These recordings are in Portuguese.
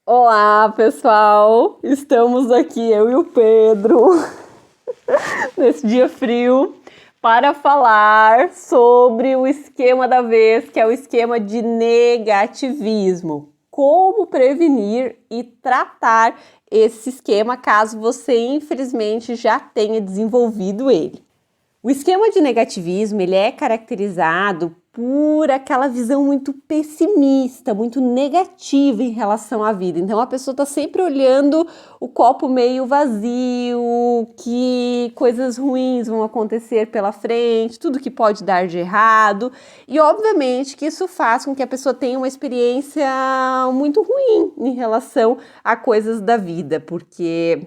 Olá, pessoal! Estamos aqui, eu e o Pedro, nesse dia frio, para falar sobre o esquema da vez, que é o esquema de negativismo. Como prevenir e tratar esse esquema caso você, infelizmente, já tenha desenvolvido ele. O esquema de negativismo, ele é caracterizado por aquela visão muito pessimista, muito negativa em relação à vida. Então, a pessoa está sempre olhando o copo meio vazio, que coisas ruins vão acontecer pela frente, tudo que pode dar de errado. E, obviamente, que isso faz com que a pessoa tenha uma experiência muito ruim em relação a coisas da vida, porque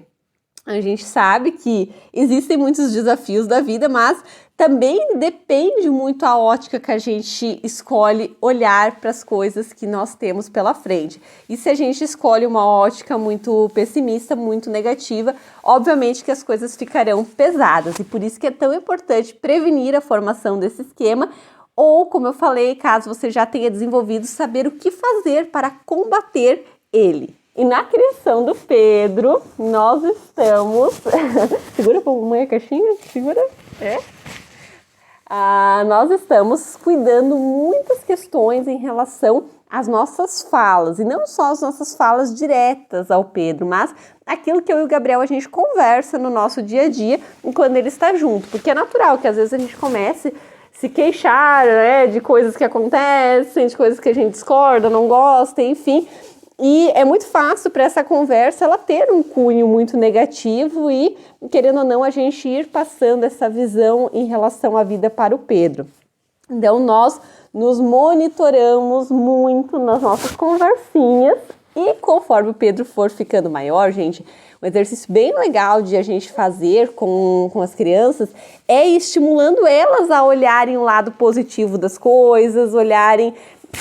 a gente sabe que existem muitos desafios da vida, mas também depende muito a ótica que a gente escolhe olhar para as coisas que nós temos pela frente. E se a gente escolhe uma ótica muito pessimista, muito negativa, obviamente que as coisas ficarão pesadas. E por isso que é tão importante prevenir a formação desse esquema, ou, como eu falei, caso você já tenha desenvolvido, saber o que fazer para combater ele. E na criação do Pedro, nós estamos... Segura pra mamãe a caixinha? Segura. Nós estamos cuidando muitas questões em relação às nossas falas. E não só as nossas falas diretas ao Pedro, mas aquilo que eu e o Gabriel a gente conversa no nosso dia a dia quando ele está junto. Porque é natural que às vezes a gente comece a se queixar, né, de coisas que acontecem, de coisas que a gente discorda, não gosta, enfim... E é muito fácil para essa conversa ela ter um cunho muito negativo e, querendo ou não, a gente ir passando essa visão em relação à vida para o Pedro. Então, nós nos monitoramos muito nas nossas conversinhas e conforme o Pedro for ficando maior, gente, um exercício bem legal de a gente fazer com as crianças é estimulando elas a olharem o lado positivo das coisas, olharem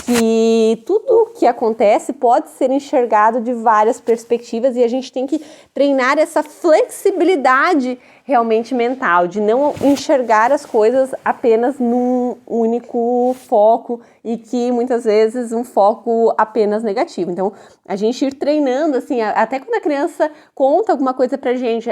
que tudo que acontece pode ser enxergado de várias perspectivas e a gente tem que treinar essa flexibilidade realmente mental, de não enxergar as coisas apenas num único foco e que muitas vezes um foco apenas negativo. Então, a gente ir treinando, assim, até quando a criança conta alguma coisa pra gente,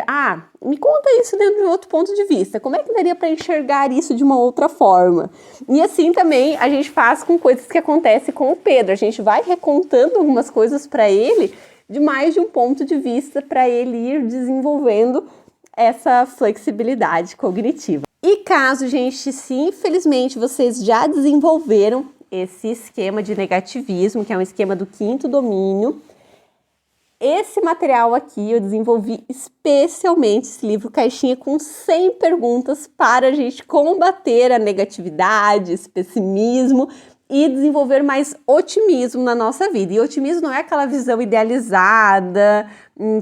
me conta isso dentro de outro ponto de vista, como é que daria para enxergar isso de uma outra forma? E assim também a gente faz com coisas que acontecem com o Pedro, a gente vai recontando algumas coisas para ele de mais de um ponto de vista para ele ir desenvolvendo essa flexibilidade cognitiva. E caso, gente, se infelizmente vocês já desenvolveram esse esquema de negativismo, que é um esquema do 5º domínio, esse material aqui eu desenvolvi especialmente, esse livro caixinha com 100 perguntas para a gente combater a negatividade, esse pessimismo e desenvolver mais otimismo na nossa vida. E otimismo não é aquela visão idealizada,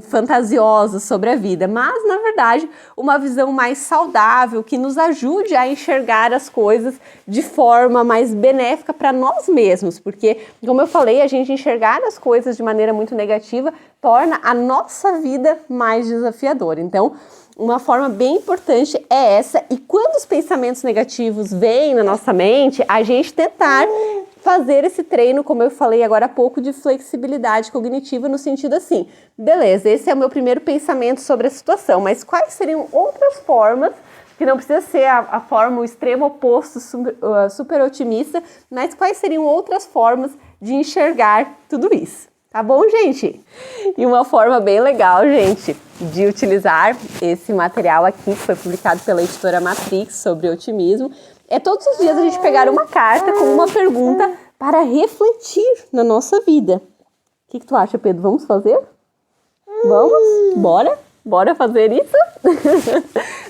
fantasiosa sobre a vida, mas, na verdade, uma visão mais saudável, que nos ajude a enxergar as coisas de forma mais benéfica para nós mesmos, porque, como eu falei, a gente enxergar as coisas de maneira muito negativa torna a nossa vida mais desafiadora. Então, uma forma bem importante é essa, e quando os pensamentos negativos vêm na nossa mente, a gente tentar fazer esse treino, como eu falei agora há pouco, de flexibilidade cognitiva, no sentido assim, beleza, esse é o meu primeiro pensamento sobre a situação, mas quais seriam outras formas, que não precisa ser a forma, o extremo oposto, super otimista, mas quais seriam outras formas de enxergar tudo isso? Tá bom, gente? E uma forma bem legal, gente, de utilizar esse material aqui, que foi publicado pela editora Matrix, sobre otimismo, é todos os dias a gente pegar uma carta com uma pergunta para refletir na nossa vida. O que tu acha, Pedro? Vamos fazer? Vamos? Bora? Bora fazer isso?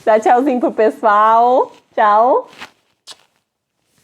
Dá tchauzinho pro pessoal. Tchau!